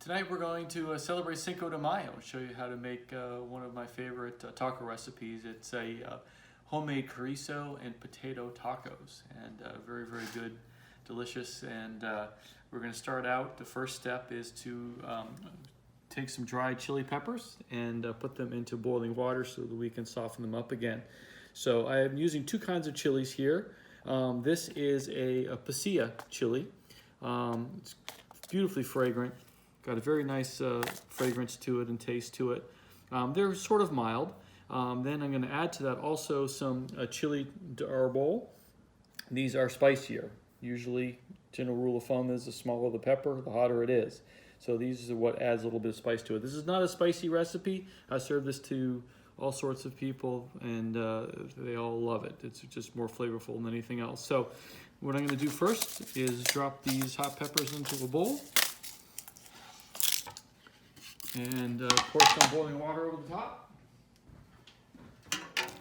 Tonight we're going to celebrate Cinco de Mayo, show you how to make one of my favorite taco recipes. It's a homemade chorizo and potato tacos, and very, very good, delicious. And we're going to start out, the first step is to take some dried chili peppers and put them into boiling water so that we can soften them up again. So I am using two kinds of chilies here. This is a pasilla chili. It's beautifully fragrant. Got a very nice fragrance to it and taste to it. They're sort of mild. Then I'm going to add to that also some chili de arbol. These are spicier. Usually, general rule of thumb is the smaller the pepper, the hotter it is. So these are what adds a little bit of spice to it. This is not a spicy recipe. I serve this to all sorts of people, and they all love it. It's just more flavorful than anything else. So what I'm going to do first is drop these hot peppers into a bowl. And pour some boiling water over the top.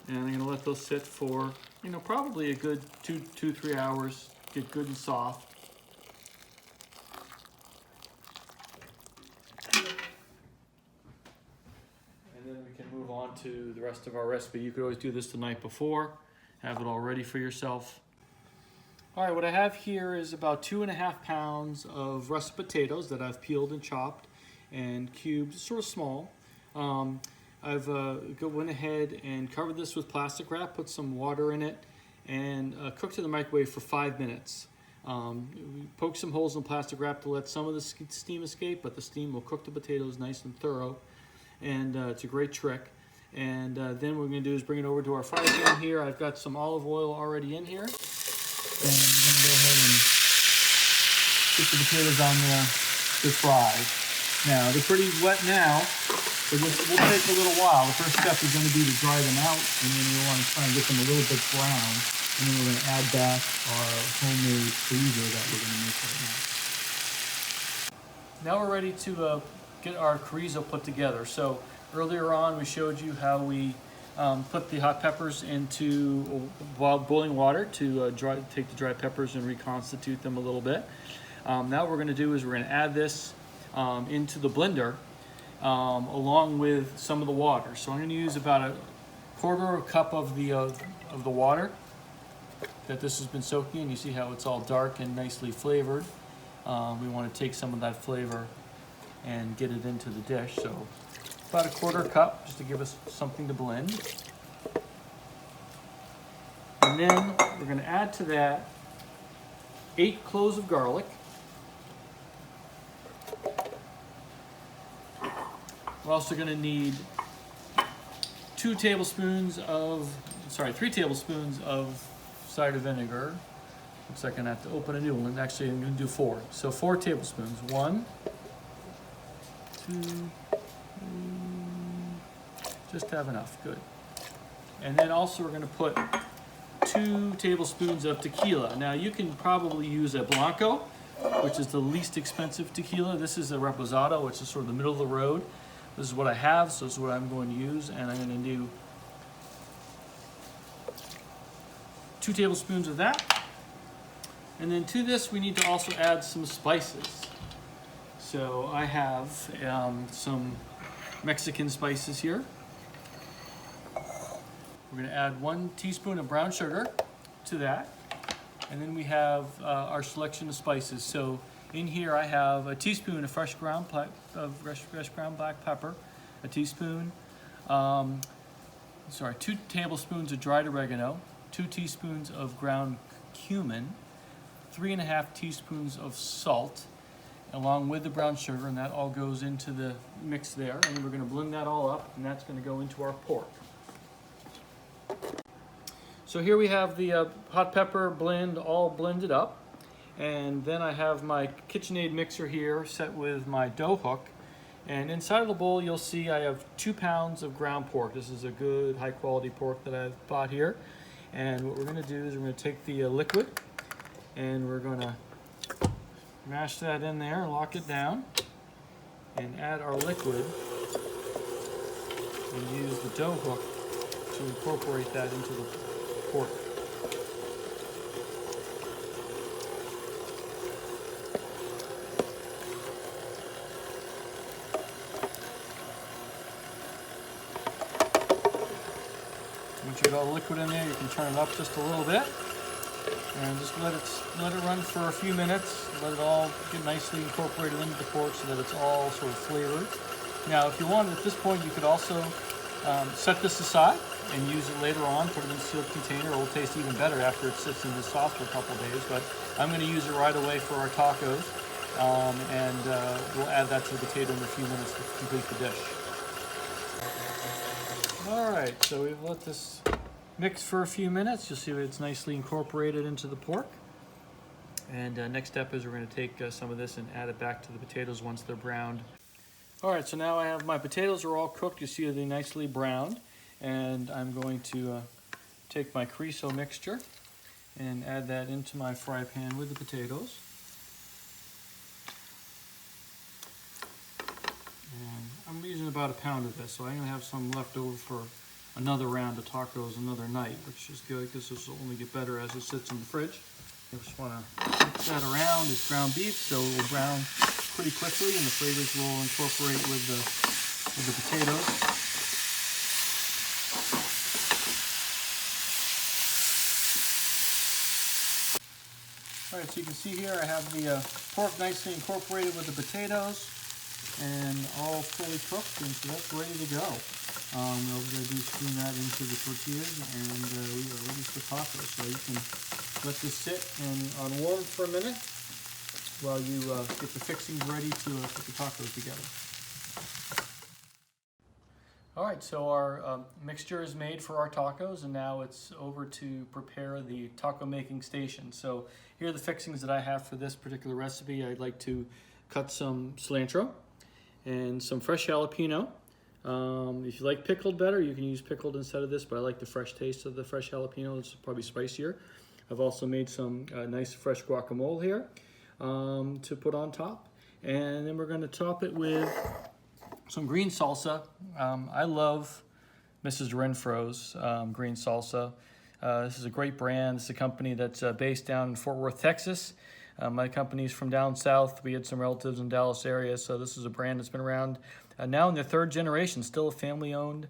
And I'm going to let those sit for, probably a good 2-3 hours. Get good and soft. And then we can move on to the rest of our recipe. You could always do this the night before. Have it all ready for yourself. All right, what I have here is about 2.5 pounds of russet potatoes that I've peeled and chopped and cubed, sort of small. I've went ahead and covered this with plastic wrap, put some water in it, and cooked in the microwave for 5 minutes. Poke some holes in plastic wrap to let some of the steam escape, but the steam will cook the potatoes nice and thorough, and it's a great trick. And then what we're going to do is bring it over to our fry pan here. I've got some olive oil already in here, and I'm going to go ahead and put the potatoes on there to fry. Now, they're pretty wet now, but this will take a little while. The first step is going to be to dry them out, and then you want to try and get them a little bit brown. And then we're going to add back our homemade chorizo that we're going to make right now. Now we're ready to get our chorizo put together. So earlier on, we showed you how we put the hot peppers into boiling water to take the dry peppers and reconstitute them a little bit. Now what we're going to do is we're going to add this into the blender along with some of the water. So I'm going to use about 1/4 cup of the water that this has been soaking in. You see how it's all dark and nicely flavored. We want to take some of that flavor and get it into the dish. So about 1/4 cup just to give us something to blend. And then we're going to add to that 8 cloves of garlic. We're also going to need 3 tablespoons of cider vinegar. Looks like I'm going to have to open a new one. Actually, I'm going to do 4. So 4 tablespoons. 1, 2, 3, just have enough. Good. And then also we're going to put 2 tablespoons of tequila. Now you can probably use a blanco, which is the least expensive tequila. This is a reposado, which is sort of the middle of the road. This is what I have, so this is what I'm going to use, and I'm going to do 2 tablespoons of that. And then to this, we need to also add some spices. So I have some Mexican spices here. We're going to add 1 teaspoon of brown sugar to that. And then we have our selection of spices. So in here I have a teaspoon of fresh ground black pepper, a teaspoon, 2 tablespoons of dried oregano, 2 teaspoons of ground cumin, 3.5 teaspoons of salt, along with the brown sugar, and that all goes into the mix there. And then we're going to blend that all up, and that's going to go into our pork. So here we have the hot pepper blend all blended up. And then I have my KitchenAid mixer here set with my dough hook. And inside of the bowl, you'll see I have 2 pounds of ground pork. This is a good, high quality pork that I've bought here. And what we're going to do is we're going to take the liquid and we're going to mash that in there, lock it down, and add our liquid and use the dough hook to incorporate that into the pork. Once you got all the liquid in there, you can turn it up just a little bit. And just let it run for a few minutes. Let it all get nicely incorporated into the pork so that it's all sort of flavored. Now, if you wanted at this point, you could also set this aside and use it later on. Put it in a sealed container. It will taste even better after it sits in the sauce for a couple of days. But I'm going to use it right away for our tacos, and we'll add that to the potato in a few minutes to complete the dish. All right, so we've let this mix for a few minutes. You'll see it's nicely incorporated into the pork. And next step is we're going to take some of this and add it back to the potatoes once they're browned. All right, so now I have my potatoes are all cooked. You see they're nicely browned. And I'm going to take my chorizo mixture and add that into my fry pan with the potatoes. And I'm using about a pound of this, so I'm going to have some left over for another round of tacos another night, which is good because this will only get better as it sits in the fridge. I just want to mix that around. It's ground beef, so it will brown pretty quickly and the flavors will incorporate with the potatoes. All right, so you can see here I have the pork nicely incorporated with the potatoes and all fully cooked, and so that's ready to go. All we're going to do is spoon that into the tortillas, and we are ready for tacos. So you can let this sit on warm for a minute while you get the fixings ready to put the tacos together. All right, so our mixture is made for our tacos, and now it's over to prepare the taco making station. So here are the fixings that I have for this particular recipe. I'd like to cut some cilantro and some fresh jalapeno. If you like pickled better, you can use pickled instead of this, but I like the fresh taste of the fresh jalapeno. It's probably spicier. I've also made some nice fresh guacamole here to put on top. And then we're going to top it with some green salsa. I love Mrs. Renfro's green salsa. This is a great brand. It's a company that's based down in Fort Worth, Texas. My company's from down south. We had some relatives in Dallas area, so this is a brand that's been around now in their third generation, still a family-owned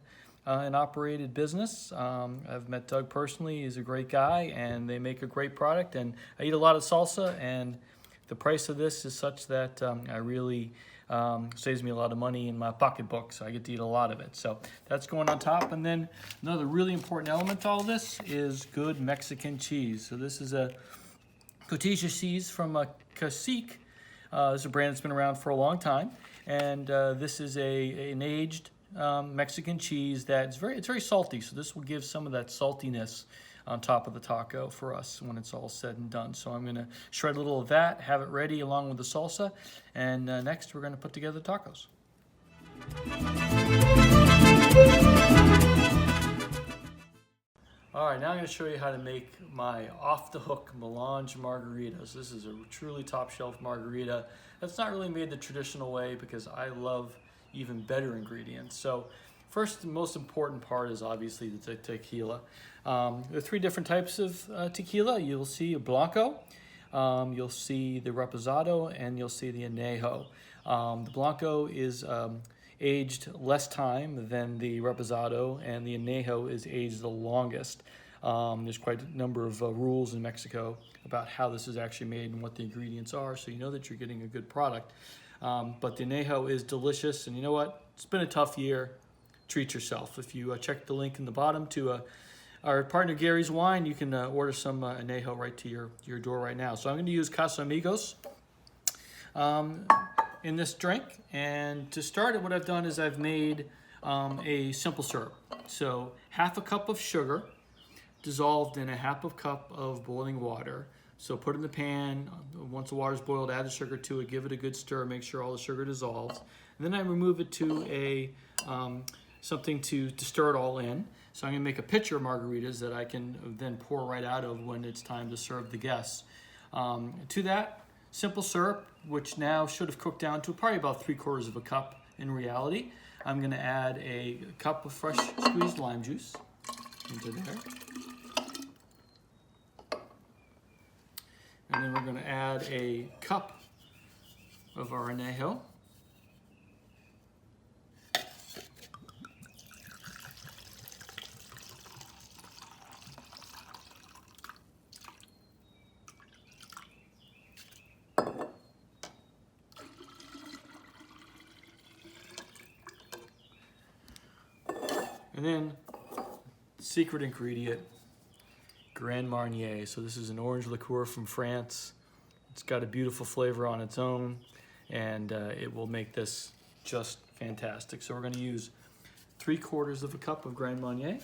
and operated business. I've met Doug personally. He's a great guy, and they make a great product. And I eat a lot of salsa, and the price of this is such that I really saves me a lot of money in my pocketbook, so I get to eat a lot of it. So that's going on top. And then another really important element to all this is good Mexican cheese. So this is a Cotija cheese from Cacique. This is a brand that's been around for a long time, and this is an aged Mexican cheese that's very salty. So this will give some of that saltiness on top of the taco for us when it's all said and done. So I'm going to shred a little of that, have it ready along with the salsa, and next we're going to put together the tacos. All right, now I'm going to show you how to make my off-the-hook Mulange margaritas. This is a truly top-shelf margarita that's not really made the traditional way because I love even better ingredients. So first and most important part is obviously the tequila. There are three different types of tequila. You'll see a blanco, you'll see the reposado, and you'll see the añejo. The blanco is aged less time than the reposado, and the añejo is aged the longest. There's quite a number of rules in Mexico about how this is actually made and what the ingredients are, so you know that you're getting a good product. But the añejo is delicious, and you know what? It's been a tough year. Treat yourself. If you check the link in the bottom to our partner Gary's Wine, you can order some añejo right to your door right now. So I'm going to use Casamigos in this drink, and to start it, what I've done is I've made a simple syrup. So half a cup of sugar dissolved in a half a cup of boiling water. So put it in the pan. Once the water's boiled, add the sugar to it, give it a good stir, make sure all the sugar dissolves. And then I remove it to a something to stir it all in. So I'm gonna make a pitcher of margaritas that I can then pour right out of when it's time to serve the guests. To that simple syrup, which now should have cooked down to probably about 3/4 of a cup in reality, I'm gonna add a cup of fresh squeezed lime juice into there. And then we're gonna add a cup of our añejo. And then, secret ingredient, Grand Marnier. So this is an orange liqueur from France. It's got a beautiful flavor on its own, and it will make this just fantastic. So we're going to use 3/4 of a cup of Grand Marnier.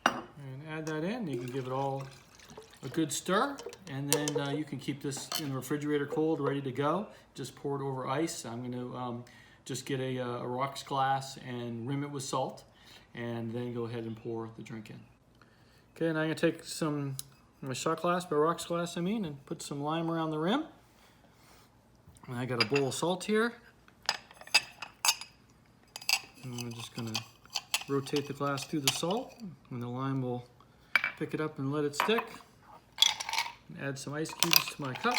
And add that in. You can give it all a good stir, and then you can keep this in the refrigerator cold, ready to go. Just pour it over ice. I'm going to just get a rocks glass and rim it with salt, and then go ahead and pour the drink in. Okay, and I'm going to take my shot glass, my rocks glass, and put some lime around the rim. And I got a bowl of salt here. And I'm just going to rotate the glass through the salt, and the lime will pick it up and let it stick. Add some ice cubes to my cup.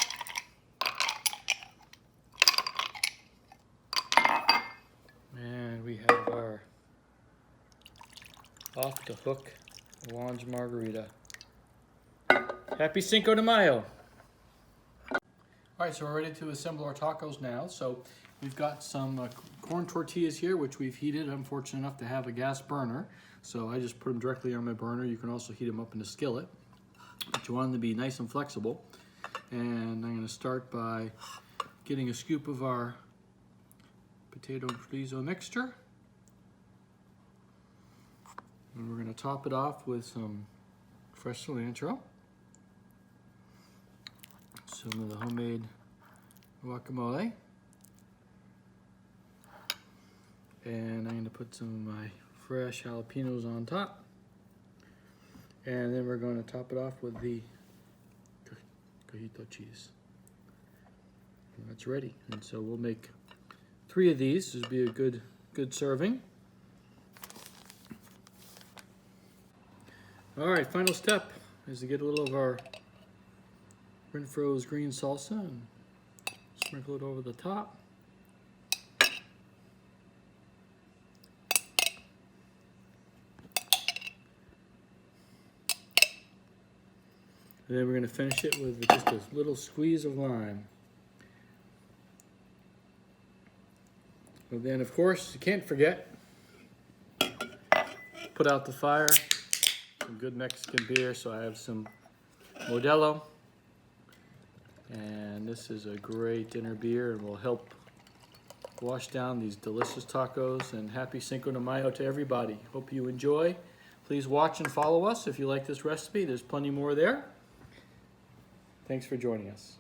And we have our off the hook Mulange Margarita. Happy Cinco de Mayo! Alright, so we're ready to assemble our tacos now. So we've got some corn tortillas here, which we've heated. I'm fortunate enough to have a gas burner, so I just put them directly on my burner. You can also heat them up in a skillet, but you want them to be nice and flexible. And I'm going to start by getting a scoop of our potato and chorizo mixture. And we're going to top it off with some fresh cilantro, some of the homemade guacamole, and I'm going to put some of my fresh jalapenos on top. And then we're going to top it off with the cojito cheese. And that's ready. And so we'll make 3 of these. This would be a good serving. All right, final step is to get a little of our Renfro's green salsa and sprinkle it over the top. And then we're going to finish it with just a little squeeze of lime. And then, of course, you can't forget, put out the fire, some good Mexican beer. So I have some Modelo, and this is a great dinner beer and will help wash down these delicious tacos. And happy Cinco de Mayo to everybody. Hope you enjoy. Please watch and follow us if you like this recipe. There's plenty more there. Thanks for joining us.